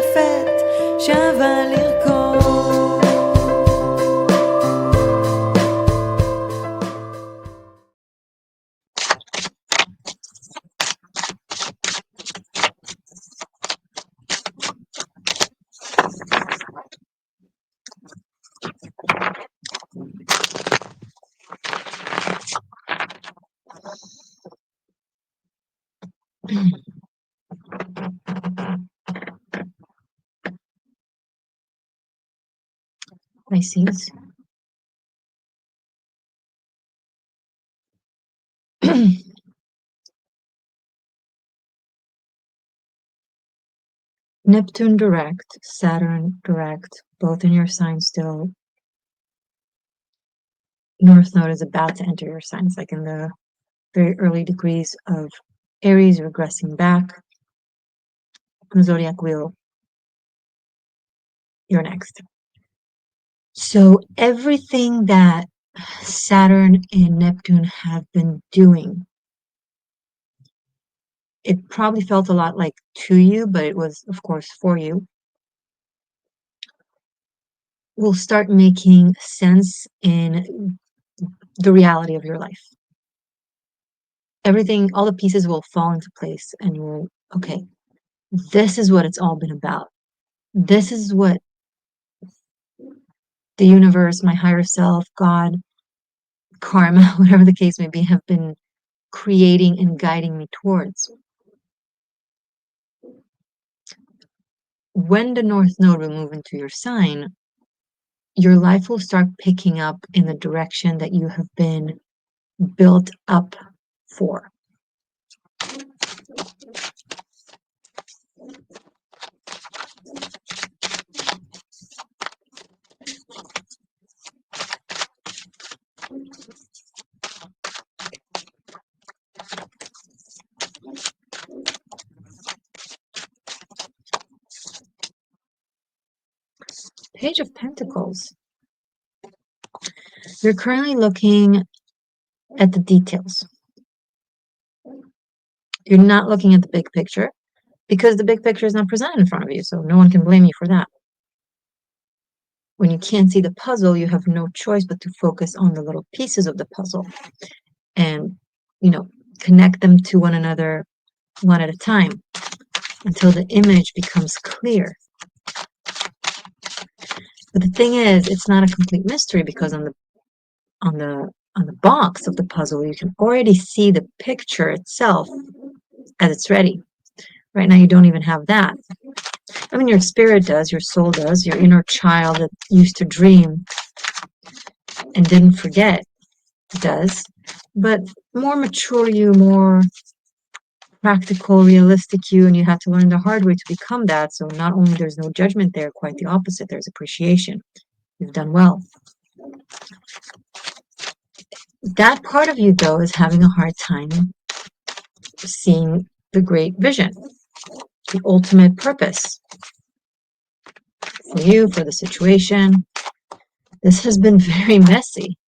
רפת שווה לרקוד. Pisces. Neptune direct, Saturn direct, both in your sign still. North Node is about to enter your sign. It's like in the very early degrees of Aries, regressing back. The zodiac wheel, you're next. So everything that Saturn and Neptune have been doing, it probably felt a lot like to you, but it was, of course, for you, will start making sense in the reality of your life. Everything, all the pieces will fall into place and you'll, okay, this is what it's all been about. This is what the universe, my higher self, God, karma, whatever the case may be, have been creating and guiding me towards. When the North Node will move into your sign, your life will start picking up in the direction that you have been built up for. Page of Pentacles. You're currently looking at the details. You're not looking at the big picture because the big picture is not presented in front of you, so no one can blame you for that. When you can't see the puzzle, you have no choice but to focus on the little pieces of the puzzle and, connect them to one another one at a time until the image becomes clear. But the thing is, it's not a complete mystery because on the box of the puzzle, you can already see the picture itself as it's ready. Right now, you don't even have that. I mean, your spirit does, your soul does, your inner child that used to dream and didn't forget does. But more mature you, more practical, realistic you, and you had to learn the hard way to become that. So not only there's no judgment there, quite the opposite, there's appreciation. You've done well. That part of you, though, is having a hard time seeing the great vision, the ultimate purpose for you, for the situation. This has been very messy.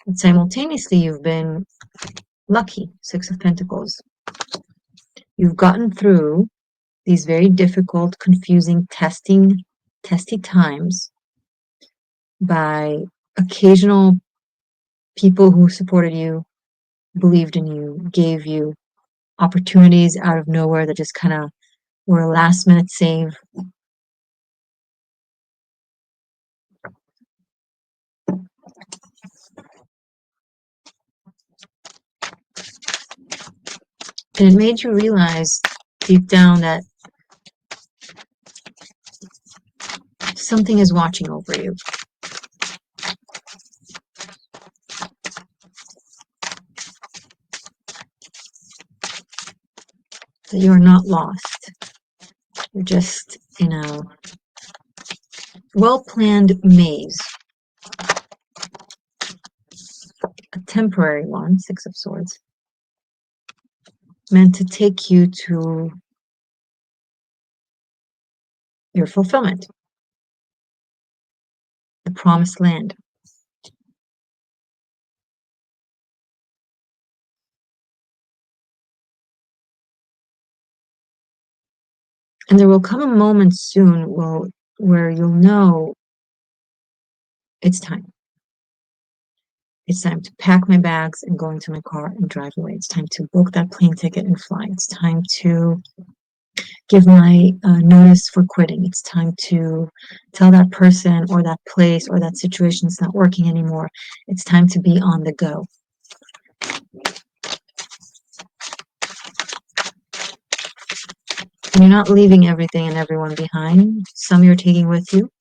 But simultaneously, you've been lucky, Six of Pentacles. You've gotten through these very difficult, confusing, testy times by occasional people who supported you, believed in you, gave you opportunities out of nowhere that just kind of were a last-minute save. And it made you realize deep down that something is watching over you. That you are not lost. You're just in a well-planned maze. A temporary one, Six of Swords. Meant to take you to your fulfillment. The promised land. And there will come a moment soon where you'll know it's time. It's time to pack my bags and go into my car and drive away. It's time to book that plane ticket and fly. It's time to give my notice for quitting. It's time to tell that person or that place or that situation it's not working anymore. It's time to be on the go. And you're not leaving everything and everyone behind. Some you're taking with you.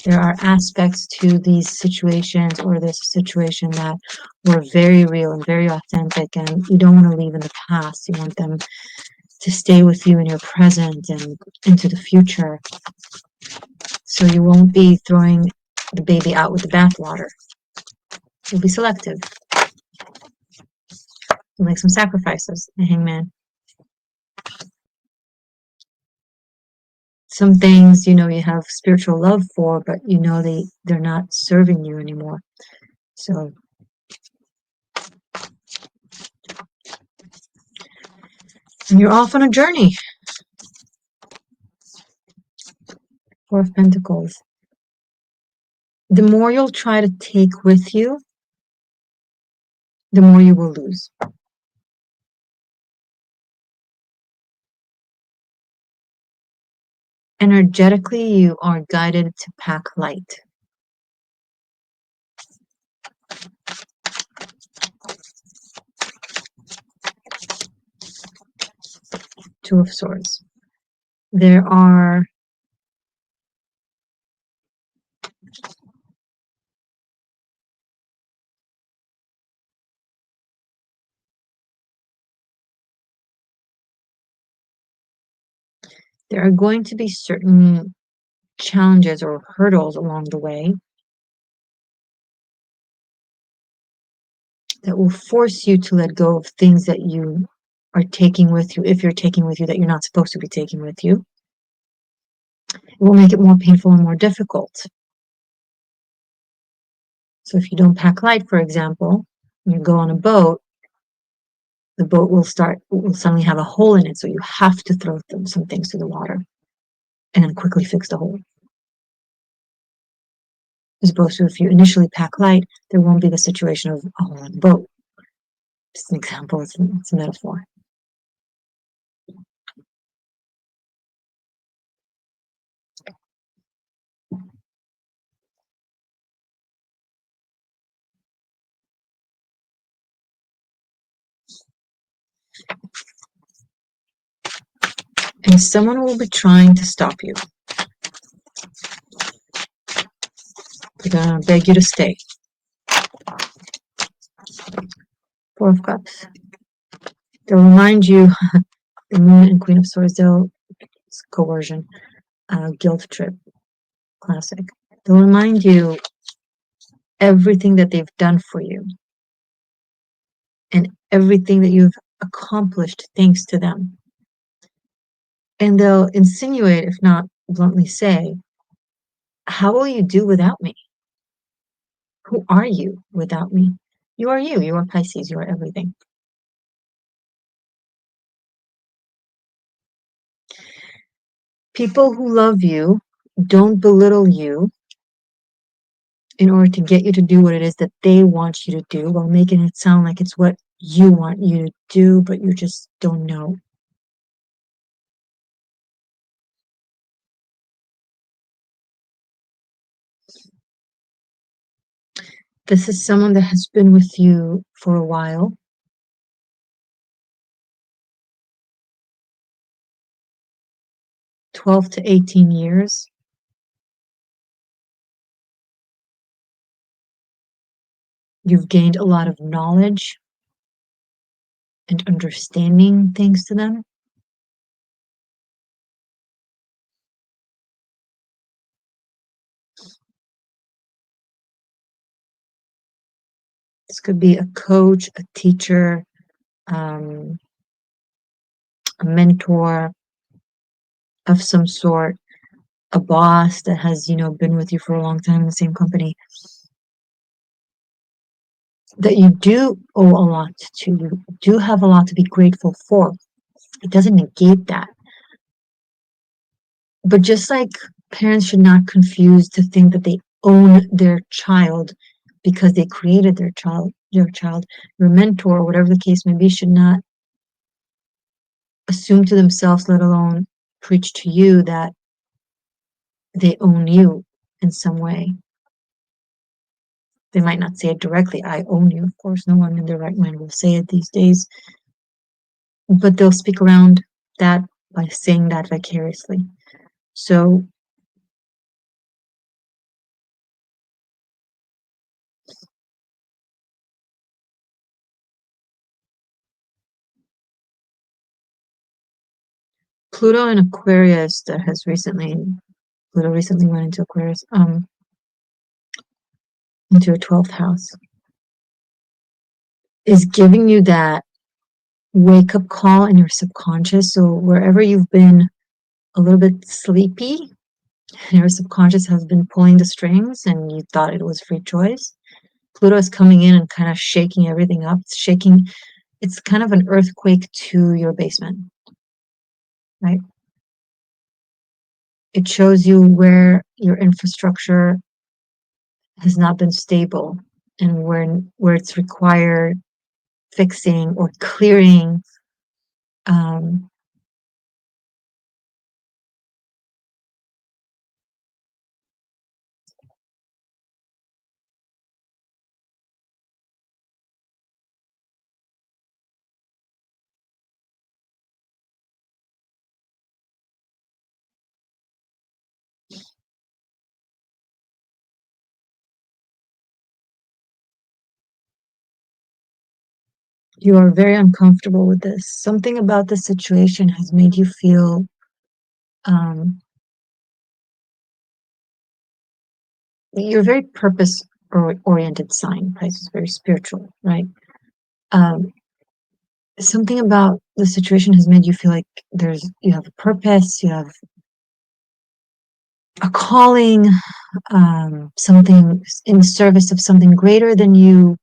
There are aspects to these situations or this situation that were very real and very authentic, and you don't want to leave in the past. You want them to stay with you in your present and into the future. So you won't be throwing the baby out with the bathwater. You'll be selective. You'll make some sacrifices, the hangman. Some things, you have spiritual love for, but they're not serving you anymore. So and you're off on a journey. Four of Pentacles. The more you'll try to take with you, the more you will lose. Energetically, you are guided to pack light. Two of Swords. There are going to be certain challenges or hurdles along the way that will force you to let go of things that you are taking with you, if you're taking with you that you're not supposed to be taking with you. It will make it more painful and more difficult. So if you don't pack light, for example, and you go on a boat, the boat will suddenly have a hole in it, so you have to throw some things to the water and then quickly fix the hole. As opposed to if you initially pack light, there won't be the situation of a hole in the boat. Just an example, it's a metaphor. And someone will be trying to stop you. They're gonna beg you to stay. Four of Cups. They'll remind you, the Moon and Queen of Swords, it's coercion, guilt trip, classic. They'll remind you everything that they've done for you and everything that you've accomplished thanks to them. And they'll insinuate, if not bluntly say, how will you do without me? Who are you without me? You are you. You are Pisces. You are everything. People who love you don't belittle you in order to get you to do what it is that they want you to do, while making it sound like it's what you want you to do, but you just don't know. This is someone that has been with you for a while. $12 to 18 years. You've gained a lot of knowledge and understanding thanks to them. This could be a coach, a teacher, a mentor of some sort, a boss that has, been with you for a long time in the same company. that you do owe a lot to. You do have a lot to be grateful for. It doesn't negate that. But just like parents should not confuse to think that they own their child because they created their child, your mentor, or whatever the case may be, should not assume to themselves, let alone preach to you, that they own you in some way. They might not say it directly, I own you. Of course, no one in their right mind will say it these days, but they'll speak around that by saying that vicariously. So Pluto in Aquarius Pluto recently went into Aquarius, into a 12th house, is giving you that wake up call in your subconscious. So wherever you've been a little bit sleepy, your subconscious has been pulling the strings and you thought it was free choice, Pluto is coming in and kind of shaking everything up. It's kind of an earthquake to your basement, right? It shows you where your infrastructure has not been stable and where it's required fixing or clearing. You are very uncomfortable with this. Something about the situation has made you feel you're a very purpose oriented sign. Pisces, very spiritual, right? Something about the situation has made you feel like you have a purpose, you have a calling, something in service of something greater than you.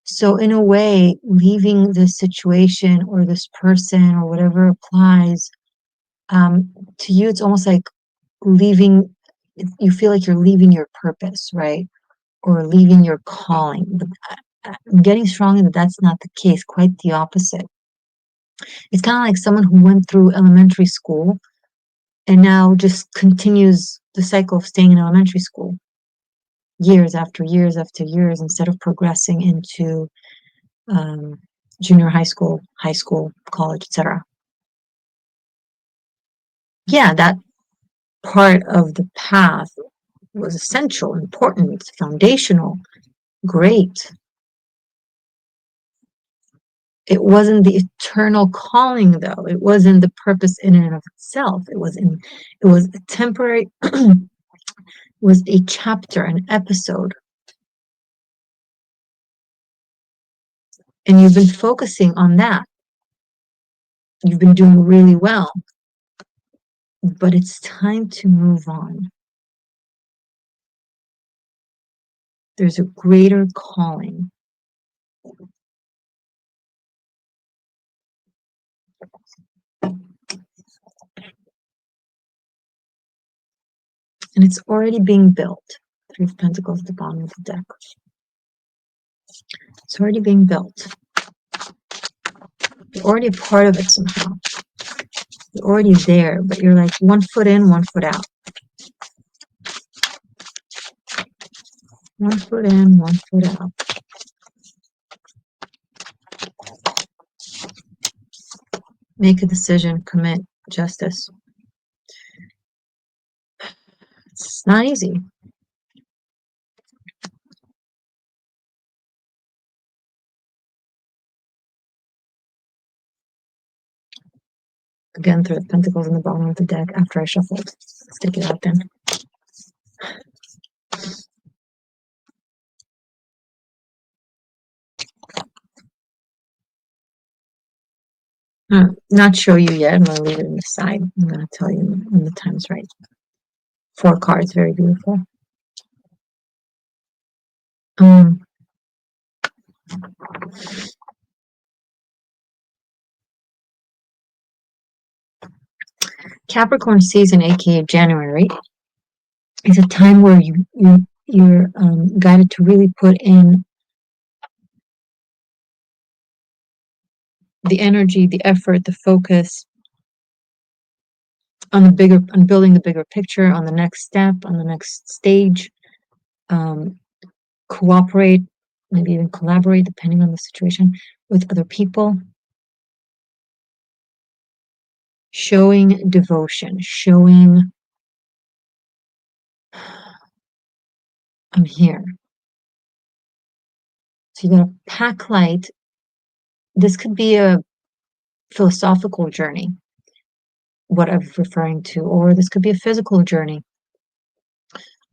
So in a way, leaving this situation or this person or whatever applies, to you, it's almost like leaving, you feel like you're leaving your purpose, right? Or leaving your calling. But I'm getting strongly that that's not the case, quite the opposite. It's kind of like someone who went through elementary school and now just continues the cycle of staying in elementary school years after years after years instead of progressing into junior high school, college, etc. Yeah, that part of the path was essential, important, foundational, great. It wasn't the eternal calling, though. It wasn't the purpose in and of itself. It was a temporary, was a chapter, an episode. And you've been focusing on that. You've been doing really well. But it's time to move on. There's a greater calling. And it's already being built. Three of Pentacles at the bottom of the deck. It's already being built. You're already a part of it somehow. You're already there, but you're like 1 foot in, 1 foot out. 1 foot in, 1 foot out. Make a decision, commit, justice. It's not easy. Again, Three of Pentacles in the bottom of the deck after I shuffled. Let's take it out then. Not show you yet. I'm going to leave it on the side. I'm going to tell you when the time's right. 4 cards, very beautiful. Capricorn season, aka January, is a time where you're guided to really put in the energy, the effort, the focus on building the bigger picture, on the next step, on the next stage. Cooperate, maybe even collaborate, depending on the situation, with other people. Showing devotion, showing I'm here. So you got to pack light. This could be a philosophical journey, what I'm referring to, or this could be a physical journey.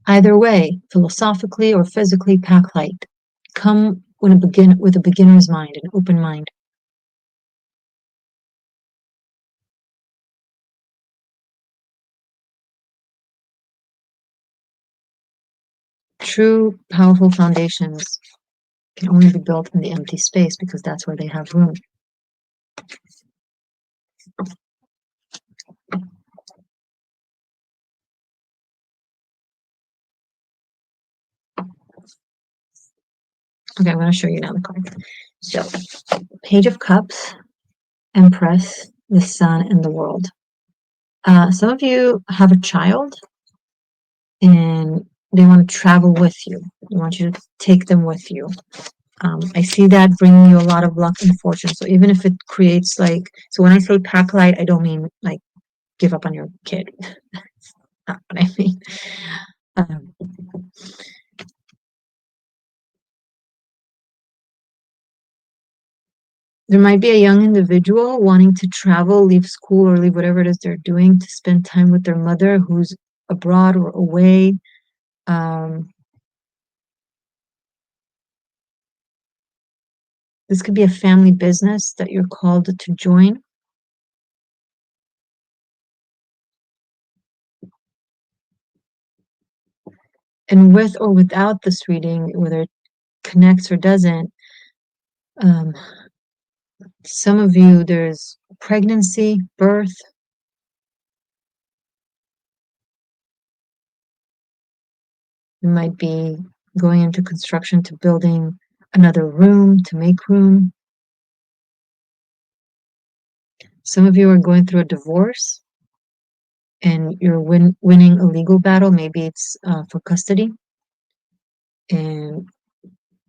Either way, philosophically or physically, pack light. Come with a beginner's mind, an open mind. True, powerful foundations can only be built in the empty space because that's where they have room. Okay, I'm going to show you now the cards. So, Page of Cups, Empress, the Sun, and the World. Some of you have a child and they want to travel with you. They want you to take them with you. I see that bringing you a lot of luck and fortune. So even if it creates so when I say pack light, I don't mean like give up on your kid. That's not what I mean. There might be a young individual wanting to travel, leave school, or leave whatever it is they're doing to spend time with their mother who's abroad or away. This could be a family business that you're called to join. And with or without this reading, whether it connects or doesn't, some of you, there's pregnancy, birth. You might be going into construction to building another room, to make room. Some of you are going through a divorce and you're winning a legal battle. Maybe it's for custody. And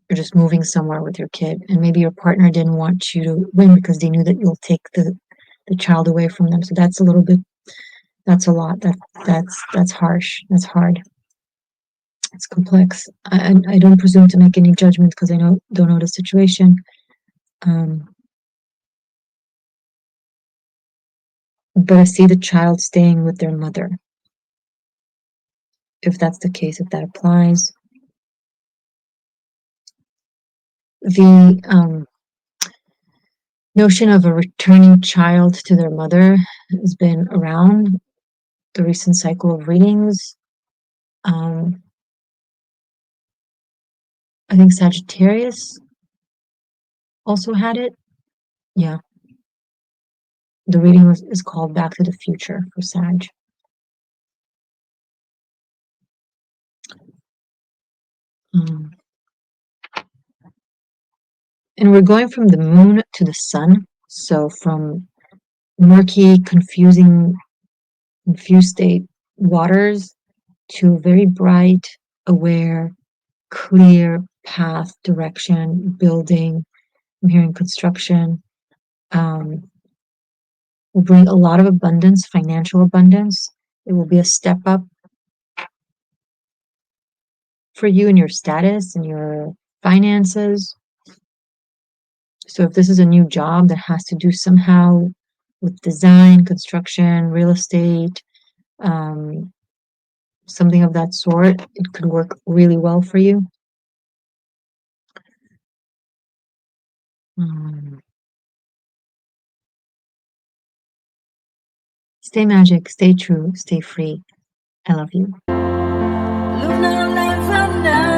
you're just moving somewhere with your kid. And maybe your partner didn't want you to win because they knew that you'll take the child away from them. So that's a little bit, that's a lot. That's harsh. That's hard. It's complex. I don't presume to make any judgments because I don't know the situation. But I see the child staying with their mother. If that's the case, if that applies. The notion of a returning child to their mother has been around the recent cycle of readings. I think Sagittarius also had it. Yeah. The reading is called Back to the Future for Sag. And we're going from the moon to the sun. So from murky, confused state waters to very bright, aware, clear path, direction, building. I'm hearing construction. Will bring a lot of abundance, financial abundance. It will be a step up for you in your status and your finances. So if this is a new job that has to do somehow with design, construction, real estate, something of that sort, it could work really well for you. Stay magic, stay true, stay free. I love you. Lunar lavender.